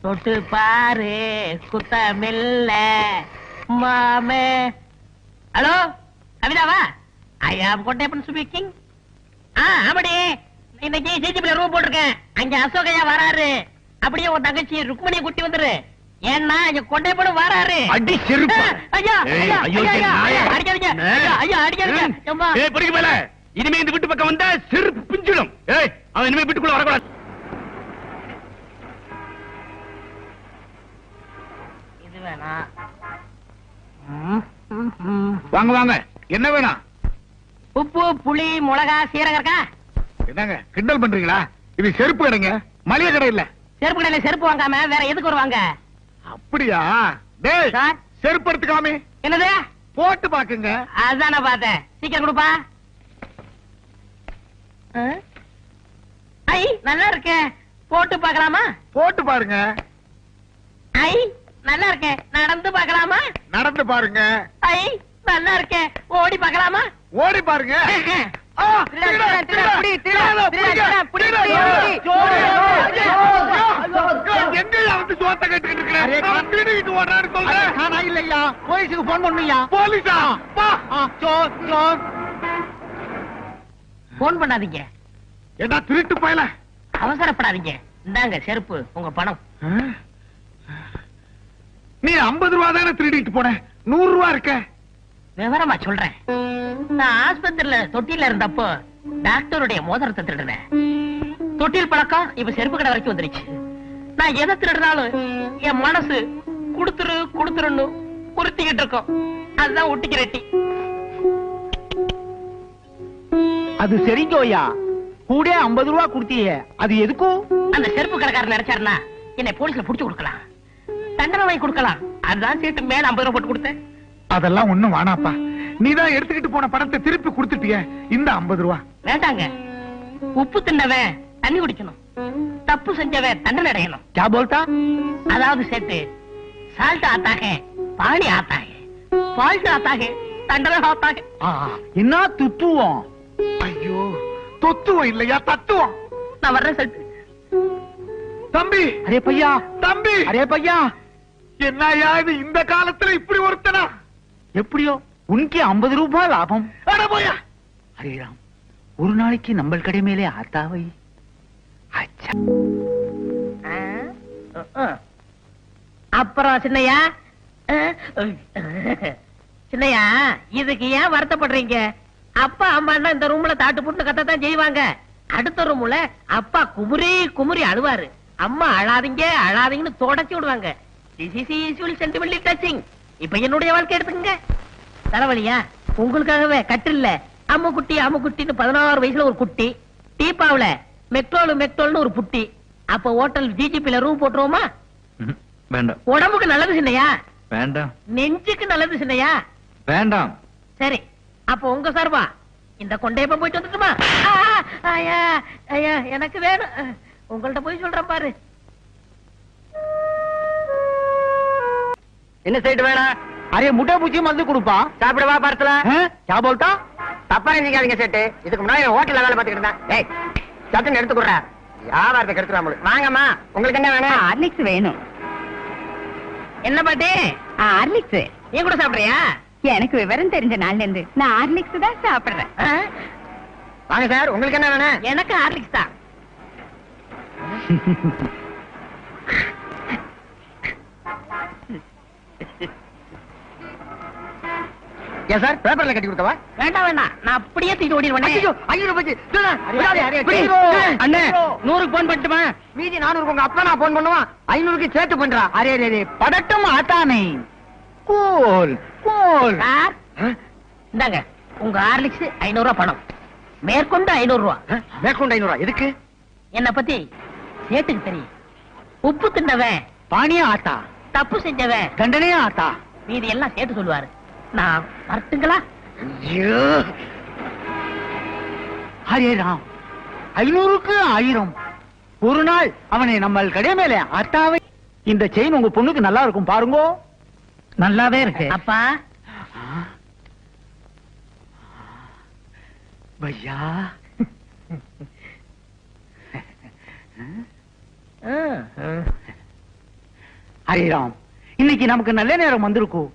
தொட்டு பாரு குத்தமில்ல மாமே. ஹலோ கவிதாவா? ஐ ஆம் கொண்டேப்பன் ஸ்பீக்கிங். ஆமாடி, இன்னைக்கு ஜிஜிபில ரூம் போட்டிருக்கேன். அங்க அசோகையா வராரு. அப்படியே உன் தங்கச்சி ருக்மணியை கூட்டி வந்துரு. ஏன்னா இங்க கொண்டேப்பனும் வராரு. அடி செருப்பு. ஐயா ஐயோ அடிக்காதீங்க. ஐயா அடிக்காதீங்க. இனிமே இந்த வீட்டு பக்கம் வந்தா செருப்பு பிஞ்சிடும். அவன் இனிமே வீட்டுக்குள்ள வரக்கூடாது. இது வேணா. வாங்க வாங்க, என்ன வேணும்? உப்பு புளி மிளகா சீரகம் இருக்கா? என்னங்க கிண்டல் பண்றீங்களா? இது செருப்பு கடைங்க, மளிகை கடை இல்ல. செருப்பு கடையில செருப்பு வாங்காம வேற எதுக்கு வருவாங்க? அப்படியா? டேய் சார், செருப்பு எடுத்துக்காமே. என்னது? போட்டு பாக்குங்க. அதான் நான் பார்த்தேன். சீக்கிரம் கொடுப்பா. ஐ நல்லா இருக்கே, போட்டு பார்க்கலாமா? போட்டு பாருங்க. ஐ நல்லா இருக்கே, நடந்து பார்க்கலாமா? நடந்து பாருங்க. ஐ நல்லா இருக்கே, ஓடி பார்க்கலாமா? ஓடி பாருங்க. எங்கயா வந்து சோத்த கட்டிட்டு இருக்கிறேன்? இல்லையா, போலீஸுக்கு போன் பண்ணுயா. போலீஸா? போன் பண்ணாதீங்க. என்ன திருட்டு பயல? அவசரப்படாதீங்க. இந்தாங்க செருப்பு, உங்க பணம். நீ 50 ரூபா தானே திருடிட்டு போன, 100 ரூபா இருக்க. விவரமா சொல்றேன். நான் ஆஸ்பத்திரியில தொட்டில இருந்தப்போ டாக்டருடைய மோதிரத்தை திருடுனேன். தொட்டில் பழக்கம் இப்ப செருப்பு கடை வரைக்கும் வந்துருச்சு. நான் எதை திருடினாலும் என் மனசு குடுத்துரு குடுத்துருன்னு உறுத்திக்கிட்டு இருக்கோம். அதுதான் ஒட்டிக்கு ரெட்டி. அது சரிங்கோயா, கூட 50 ரூபா கொடுத்தீங்க, அது எதுக்கும்? அந்த செருப்பு கடைக்காரர் நினைச்சாருன்னா என்னை போலீஸ்ல புடிச்சு கொடுக்கலாம், தண்டனை வாங்கி கொடுக்கலாம். அதுதான் சேர்த்து மேல 50 ரூபாய் போட்டு கொடுத்தேன். அதெல்லாம் ஒண்ணும் வேணாப்பா. நீதான் எடுத்துக்கிட்டு போன பணத்தை திருப்பி கொடுத்துட்டிய. இந்த 50 ரூபா வேண்டாங்க. உப்பு தின்னவன் தண்ணி குடிக்கணும், தப்பு செஞ்சவன் தண்டனை அடையணும். क्या बोलता? அதாவது சேர்த்து சால்ட் ஆத்தாக பாணி ஆத்தாக, பால்ட் ஆத்தாக தண்டனை ஆத்தாக. என்ன துத்துவோம்? ஐயோ, தொத்துவம் இல்லையா, தத்துவம். நான் வர்றேன் சேர்த்து. தம்பி, அரே பையா, தம்பி, அரே பையா, என்னையா இது இந்த காலத்துல இப்படி ஒருத்தனா? எப்படியோ உனக்கு 50 ரூபாய் லாபம். அட போயா. அரே ராம், ஒரு நாளைக்கு நம்ம கடை மேலே ஆத்தாவை. அப்புறம் சின்னையா, சின்னையா இதுக்கு ஏன் வருத்தப்படுறீங்க? அப்பா அம்மா இந்த ரூம்ல தாட்டு புட்டு கத்தான் செய்வாங்க. அடுத்த ரூம்ல அப்பா குமுறி குமுறி அழுவாரு. அம்மா அழாதீங்க அழாதீங்கன்னு தொடச்சி விடுவாங்க. Sentimentally touching. இப்ப என்னுடைய வாழ்க்கை எடுத்துக்கங்க. தலைவலியா? உங்களுக்காகவே கட்டில்ல அம்முக்குட்டி அம்முக்குட்டின்னு 16 வயசுல ஒரு குட்டி, டீப்பாவுல மெக்டோல் மெக்டோல்னு ஒரு புட்டி. அப்ப ஹோட்டல் ஜிஜிபில ரூம் போட்டுருவோமா? வேண்டாம். உடம்புக்கு நல்லது சின்னையா, வேண்டாம். நெஞ்சுக்கு நல்லது சின்னையா, வேண்டாம். சரி அப்ப உங்க சார்பா இந்த கொண்டையப்ப போயிட்டு வந்துட்டுமா? ஐயா ஐயா எனக்கு வேணும். உங்கள்ட்ட போய் சொல்றேன் பாரு. என்ன சைடு வேணா? அரே முட்டை பூச்சி மருந்து கொடுப்பா. சாப்பிடுவா படத்துல. क्या बोलता? தப்பா நினைக்காதீங்க சேட்டு. இதுக்கு முன்னாடி ஹோட்டல்ல வேலை பார்த்துக்கிட்டு இருந்தேன். ஏய் சட்டுன்னு எடுத்துக்குற, வியாபாரத்தை கெடுத்துறாம. வாங்கம்மா, உங்களுக்கு என்ன வேணும்? ஹார்லிக்ஸ் வேணும். என்ன பாட்டி? ஹார்லிக்ஸ். நீ கூட சாப்பிடுறியா? எனக்கு விவரம் தெரிஞ்ச நாள்ல இருந்து நான் ஹார்லிக்ஸ் தான் சாப்பிடுறேன். வாங்க சார், உங்களுக்கு என்ன வேணும்? எனக்கு ஹார்லிக்ஸ் தான். ஏன் சார் பேப்பர்ல கட்டி கொடுத்தவா? வேண்டாம் வேண்டாம், நான் அப்படியே தூக்கி ஓடிடுவேன். அண்ணே 100க்கு போன் பண்ணட்டுமா? மீதி 400 உங்க அப்பா நான் போன் பண்ணுவான். 500க்கு சேர்த்து பண்றா. அரே அரே படட்டும் ஆத்தானே. Cool cool. சார் இந்தாங்க உங்க ஹார்லிக்ஸ் 500 ரூபாய் பணம். மேற்கொண்டு 500 ரூபாய். மேற்கொண்டு 500 ரூபாய் எதுக்கு? என்ன பத்தி சேட்டுக்கு தெரியும். உப்பு தின்னவன் பாணியா ஆத்தா, தப்பு செஞ்சவன் தண்டனையா ஆத்தா. மீதி எல்லாம் சேர்த்து சொல்லுவாரு. நான் வரட்டுங்களா? ஹரே ராம், 500க்கு 1000. ஒரு நாள் அவனை நம்ம கடை மேலே ஆத்தாவை. இந்த செயின் உங்க பொண்ணுக்கு நல்லா இருக்கும் பாருங்க. நல்லாவே இருக்கு அப்பா. பையா ஹரிராம், இன்னைக்கு நமக்கு நல்ல நேரம் வந்திருக்கும்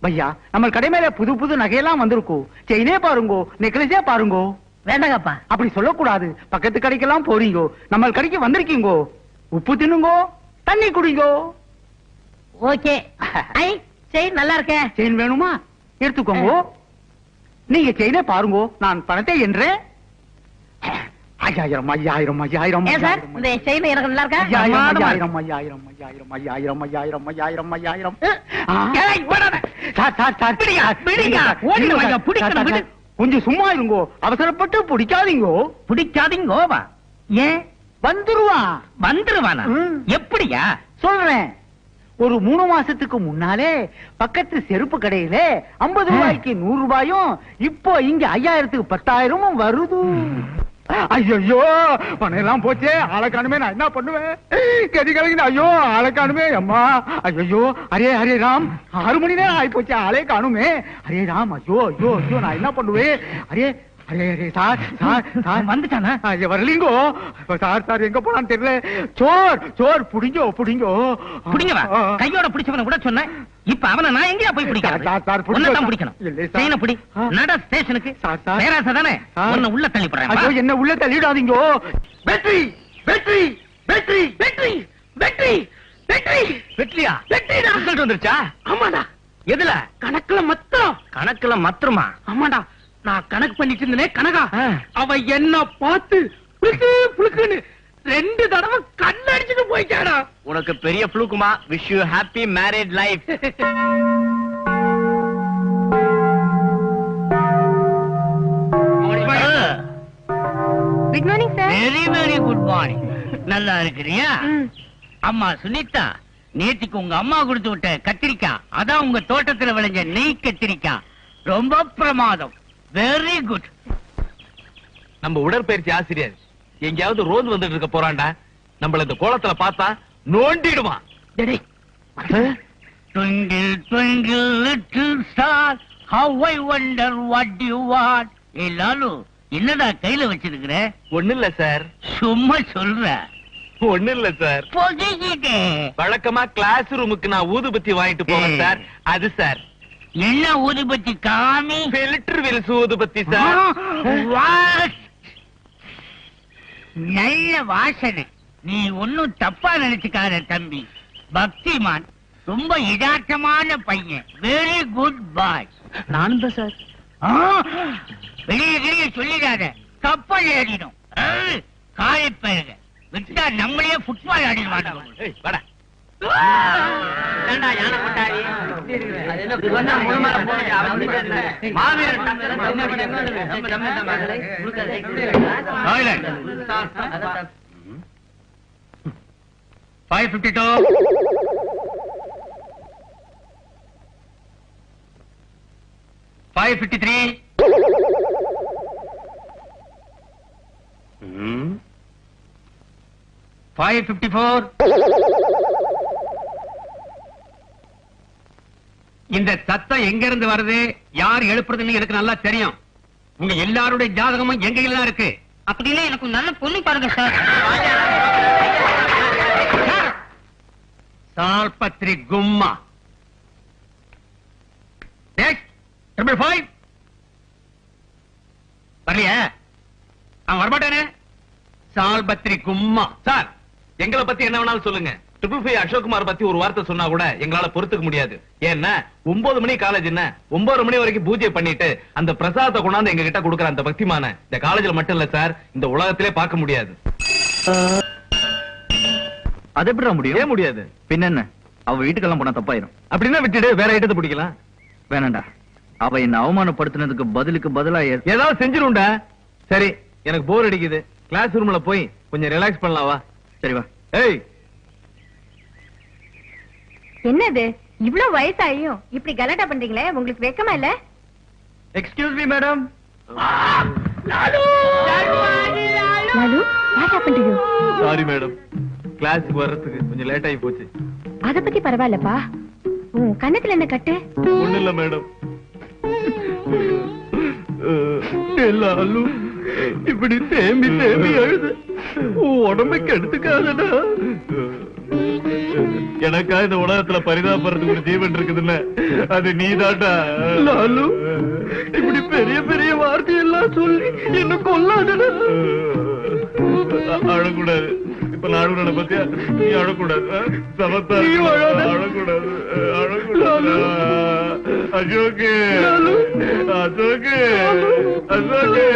பையா. நம்ம கடை மேல புது புது நகையெல்லாம் வந்திருக்கும். செயினே பாருங்கோ, நெக்லஸே பாருங்கோ. வேண்டாங்கப்பா. அப்படி சொல்லக்கூடாது. பக்கத்து கடைக்கெல்லாம் போறீங்கோ, நம்ம கடைக்கு வந்திருக்கீங்கோ. உப்பு தின்னுங்கோ, தண்ணி குடிங்கோ. ஓகே. ஐ செயின் நல்லா இருக்கே. செயின் வேணுமா? எடுத்துக்கோங்க. நீங்க செயினே பாருங்கோ, நான் பணத்தை என்றேன். 5000 5000 5000. ஏன் சார் இந்த செயின் எனக்கு நல்லா இருக்கா? 5000 5000 5000 5000 5000 5000. ஏய் ஓடாத. சார் பிடிங்க, பிடிங்க. ஓடிங்க வாங்க, பிடிக்கணும் விடு. கொஞ்சம் சும்மா இருங்கோ, அவசரப்பட்டு பிடிக்காதீங்கோ. பிடிக்காதீங்கோவா? ஏன் வந்துருவான். வந்துருவானா? எப்படியா? சொல்றேன். ஒரு 3 மாசத்துக்கு முன்னாலே பக்கத்து செருப்பு கடையில 50 ரூபாய்க்கு 100 ரூபாயும், இப்போ இங்க 5000க்கு 10,000 வருது. ஐயோ பணம் எல்லாம் போச்சே, ஆளை காணுமே, நான் என்ன பண்ணுவேன்? கதி கலங்கின. ஐயோ ஆளை காணுமே அம்மா. ஐயோ அரே அரே ராம், 6 மணி நேரம் ஆகி போச்சு, ஆளே காணுமே. அரே ராம், ஐயோ ஐயோ ஐயோ, நான் என்ன பண்ணுவேன்? Array array array sir sir sir வந்துட்டானா? வரலீங்கோ சார். சார் எங்க போனான்னு தெரியல. சோர் சோர், புடிங்கோ புடிங்கோ. பிடிங்கவா? கையோட பிடிச்சவன கூட சொன்னேன். இப்ப அவனை நான் எங்கயா போய் பிடிக்கிறேன்? உன்னதான் பிடிக்கணும். செயினை பிடி, நட ஸ்டேஷனுக்கு. பேராசை தானே, உன்னை உள்ள தள்ளி ஐயோ போறேன். என்ன உள்ள தள்ளிடாதீங்கோ. வெற்றி வெற்றி வெற்றி வெற்றி வெற்றி வெற்றி வெற்றியா? வெற்றிடா. ரிசல்ட் வந்துருச்சா? ஆமாடா. எதுல? கணக்குல மொத்தம். கணக்குல மாத்திரமா? ஆமாடா, நான் கணக்கு பண்ணிட்டு இருந்தேனே கனகா, அவ என்ன பார்த்து புளுக்கு புளுக்குன்னு 2 தடவை கண்ணடிச்சுட்டு போயிட்டாடா. உனக்கு பெரிய புளுக்குமா? Wish you happy married life. Good morning sir. Very very good morning. நல்லா இருக்கிறியா? அம்மா சுனிதா, நேத்துக்கு உங்க அம்மா கொடுத்து விட்ட கத்திரிக்காய், அதான் உங்க தோட்டத்துல விளைஞ்ச நெய் கத்திரிக்காய். ரொம்ப பிரமாதம். Very good. நம்ம உடற்பயிற்சி ஆசிரியர் எங்கேயாவது ரோந்து வந்துட்டு இருக்க போறான்டா. நம்மள இந்த கோலத்துல பார்த்தா நோண்டிடுவான். Twinkle twinkle little star, how I wonder what you want. ஏ லாலு, என்னடா கையில வச்சிருக்கிற? ஒண்ணு இல்ல சார். சும்மா சொல்ற. ஒண்ணு இல்ல சார். பொதிக்கிட்டே. வழக்கமா கிளாஸ் ரூமுக்கு நான் ஊதுபத்தி வாங்கிட்டு போவேன் சார். அது சார். என்ன ஊதுபத்தி காமி? ஃபில்டர் வில்ஸ் ஊதுபத்தி சார். நல்ல வாசனை. நீ ஒன்னும் தப்பா நினைச்சுக்காத தம்பி. பக்திமான், ரொம்ப யதார்த்தமான பையன். வெரி குட் பாய். நானும் தான் சார். வெளியே வெளியே சொல்லிடாத, கப்பல் ஏறிடும். காயப்பருக விட்டா நம்மளே ஃபுட்பால் ஆடிடுவாங்க. ஏய் வாடா. யானை கொட்டாரி இந்த சத்தம் எங்க இருந்து வருது, யார் எழுப்புறதுன்னு எனக்கு நல்லா தெரியும். உங்க எல்லாருடைய ஜாதகமும் எங்க எல்லாம் இருக்கு. அப்படின்னா எனக்கு நல்ல பொண்ணு பாருங்க சார். சால்பத்ரி கும்மா. நெக்ஸ்ட் 555. வரலையா? அவன் வரமாட்டானே. சால்பத்ரி கும்மா. சார், எங்களை பத்தி என்ன வேணாலும் சொல்லுங்க. 555 அசோக்குமார் பத்தி ஒரு வார்த்தை சொன்னா கூட எங்களால பொறுத்துக்க முடியாது. ஏன்னா 9 மணி காலேஜ் என்ன, 9 மணி வரைக்கும் பூஜை பண்ணிட்டு அந்த பிரசாதத்தை கொண்டாந்து எங்க கிட்ட கொடுக்கற அந்த பக்திமான இந்த காலேஜ்ல மட்டும் இல்ல சார், இந்த உலகத்திலே பார்க்க முடியாது. அது எப்படி முடியும்? ஏன் முடியாது? பின்ன என்ன, அவ வீட்டுக்கெல்லாம் போனா தப்பாயிரும். அப்படின்னா விட்டுடு, வேற இடத்தை பிடிக்கலாம். வேணாண்டா, அவ என்ன அவமானப்படுத்தினதுக்கு பதிலுக்கு பதிலா ஏதாவது செஞ்சிருண்டா. சரி, எனக்கு போர் அடிக்குது. கிளாஸ் ரூம்ல போய் கொஞ்சம் ரிலாக்ஸ் பண்ணலாம் வா. சரி வா. ஏய், என்னது இவ்ளோ வயசாயும் இப்படி கலாட்டா பண்றீங்களே, உங்களுக்கு வெக்கமா இல்ல? Excuse me madam. Lalu, what happen to you? Sorry madam, கிளாஸ்க்கு வர்றதுக்கு கொஞ்சம் லேட் ஆகி போச்சு. அத பத்தி பரவாயில்லப்பா. உன் கண்ணத்துல என்ன கட்டு? ஒண்ணு இல்ல மேடம். எல்லாரும் இப்படி தேம்பி தேம்பி அழுது உடம்புக்கு எடுத்துக்காதடா. எனக்கா இந்த உலகத்துல பரிதாபப்படுறதுக்கு ஒரு ஜீவன் இருக்குதுல்ல, அது நீதாட்டா. லாலு, இப்படி பெரிய பெரிய வார்த்தையெல்லாம் சொல்லி என்ன கொல்லாதுடா. அழக்கூடாது. இப்ப நான் அழுகுறத பத்தியா? நீ அழக்கூடாது. சமத்தா அழக்கூடாது. அழக்கூடாது. அசோக்கு, அசோக்கு, அசோக்கு.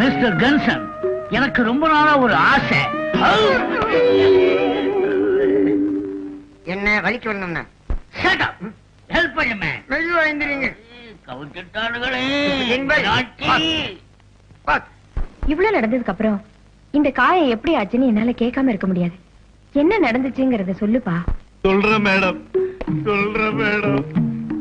மிஸ்டர் கன்சன், எனக்கு ரொம்ப நாளா ஒரு ஆசை. என்ன வலிக்கு வரணும்னா ஹெல்ப் பண்ணுமே. மெதுவா எழுந்திரீங்க. கவுச்சிட்டானுகளே. இவ்வளவு நடந்ததுக்கு அப்புறம் இந்த காயம் எப்படி ஆச்சுன்னு என்னால கேட்காம இருக்க முடியாது. என்ன நடந்துச்சுங்கறத சொல்லுப்பா. சொல்றேன் மேடம், சொல்றேன் மேடம்.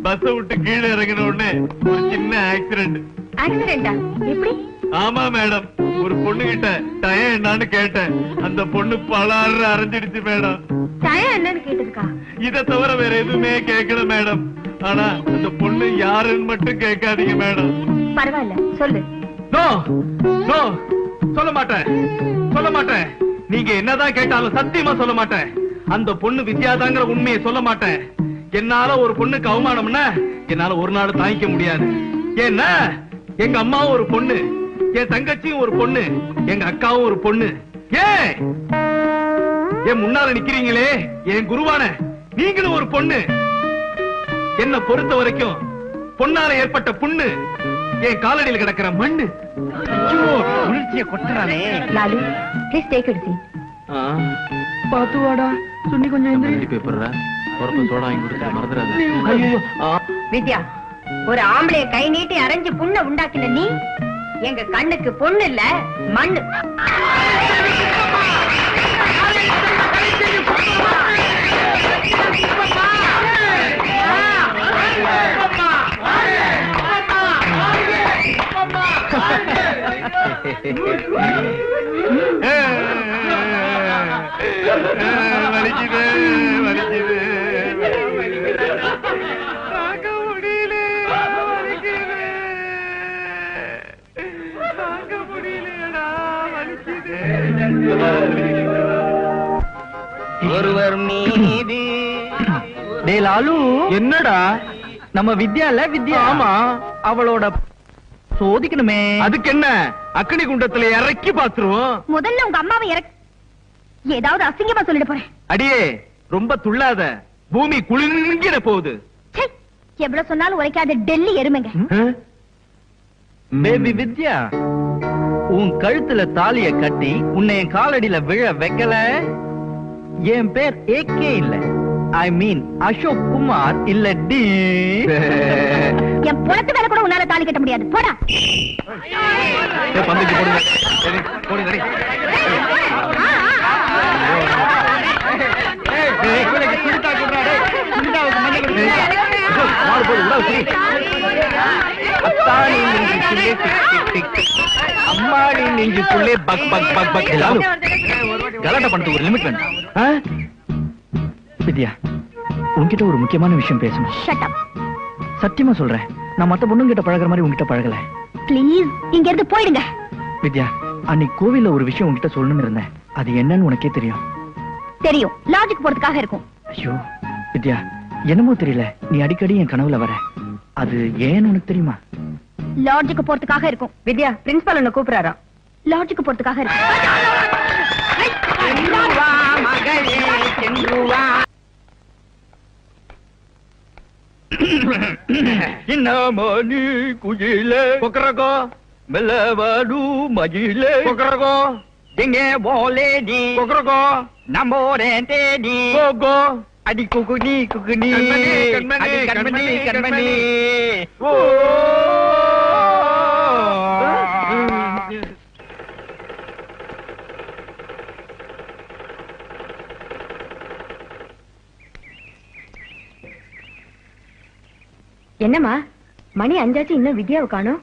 பஸ் விட்டு கீழே இறங்கின உடனே ஒரு சின்ன ஆக்சிடென்ட். ஆக்சிடென்டா? எப்படி? ஆமா மேடம், ஒரு பொண்ணு கிட்ட டயம் என்னன்னு கேட்டேன். அந்த பொண்ணு பலாறு அரைஞ்சிடுச்சு மேடம். டயம் என்னன்னு கேட்டதுக்கா? இத தவிர வேற எதுவுமே கேட்கல மேடம். ஆனா அந்த பொண்ணு யாருன்னு மட்டும் கேட்காதீங்க மேடம். பரவாயில்ல, சொல்லு. நோ நோ, சொல்ல மாட்டேன், சொல்ல மாட்டேன். நீங்க என்னதான் கேட்டாலும் சத்தியமா சொல்ல மாட்டேன். அந்த பொண்ணு வித்யாதாங்கிற உண்மையை சொல்ல மாட்டேன். என்னால ஒரு பொண்ணுக்கு அவமானம்னா என்னால ஒரு நாள் தாங்கிக்க முடியாது. ஏன்னா எங்க அம்மாவும் ஒரு பொண்ணு, என் தங்கச்சியும் ஒரு பொண்ணு, எங்க அக்காவும் ஒரு பொண்ணு. ஏன் என் முன்னால நிக்கிறீங்களே என் குருவான நீங்களும் ஒரு பொண்ணு. என்ன பொறுத்த வரைக்கும் பொண்ணால ஏற்பட்ட புண்ணு என் காலடியில் கிடக்கிற மண்ணு. உணர்ச்சியை கொட்டுறானே. Lalu, please take it seat. பாத்து வாடா. சுண்ணி கொஞ்சம் வித்யா, ஒரு ஆம்பளைய கை நீட்டி அரைஞ்சு புண்ண உண்டாக்கின நீ எங்க கண்ணுக்கு பொண்ணு இல்ல மண்ணு. வலிக்குது, வலிக்குது. ஒருவர் மீது. டேய் லாலு, என்னடா நம்ம வித்யால வித்யா? ஆமா, அவளோட சோதிக்கணுமே. அதுக்கு என்ன, அக்னி குண்டத்துல இறக்கி பாத்துருவோம். முதல்ல உங்க அம்மாவை ஏதாவது அசிங்கமா சொல்லிட போறேன். அடியே ரொம்ப துள்ளாத, பூமி குளிர்கிட போகுது. எவ்வளவு சொன்னாலும் உரைக்காத டெல்லி எருமைங்க. பேபி வித்யா, உன் கழுத்துல தாலிய கட்டி உன்னை என் காலடியில விழ வைக்கல. என் பேர் ஏகே இல்ல, ஐ மீன் அசோக் குமார் இல்ல டி. என் புறத்து வேலை கூட உன்னால தாலி கட்ட முடியாது. போடா. பந்துக்கு போடுங்க. சரி, போடுங்க. அம்மாடி நெஞ்சுக்குள்ளே பக் பக் பக் பக். கலாட்டா பண்ணிட்டு ஒரு லிமிட் வேணும். வித்யா, உன்கிட்ட ஒரு முக்கியமான விஷயம் பேசணும். Shut up. சத்தியமா சொல்றேன், நான் மத்த பொண்ணுங்கிட்ட பழகுற மாதிரி உன்கிட்ட பழகல. ப்ளீஸ் இங்க இருந்து போயிடுங்க. வித்யா, அன்னைக்கு கோவில்ல ஒரு விஷயம் உன்கிட்ட சொல்லணும்னு இருந்தேன். அது என்னன்னு உனக்கே தெரியும். தெரியும், லாஜிக் போறதுக்காக இருக்கும். ஐயோ வித்யா, என்னமோ தெரியல, நீ அடிக்கடி என் கனவுல வர. அது ஏன்னு உனக்கு தெரியுமா? லாஜிக் போறதுக்காக இருக்கும். வித்யா, பிரின்சிபல் என்ன கூப்பிடுறாரா? லாஜிக் போறதுக்காக இருக்கும். இன்னமணி குயிலே கொக்கரகோ மெல்லவாடு மகிழே கொக்கரகோ எங்கே போலே நீ கொக்கரகோ நம்மோரே தேடி கோகோ அடி குகுனி குகுனி அடி கண்மணி கண்மணி ஓ. என்னம்மா, மணி 5 இன்னும் வித்யாவை காணோம்.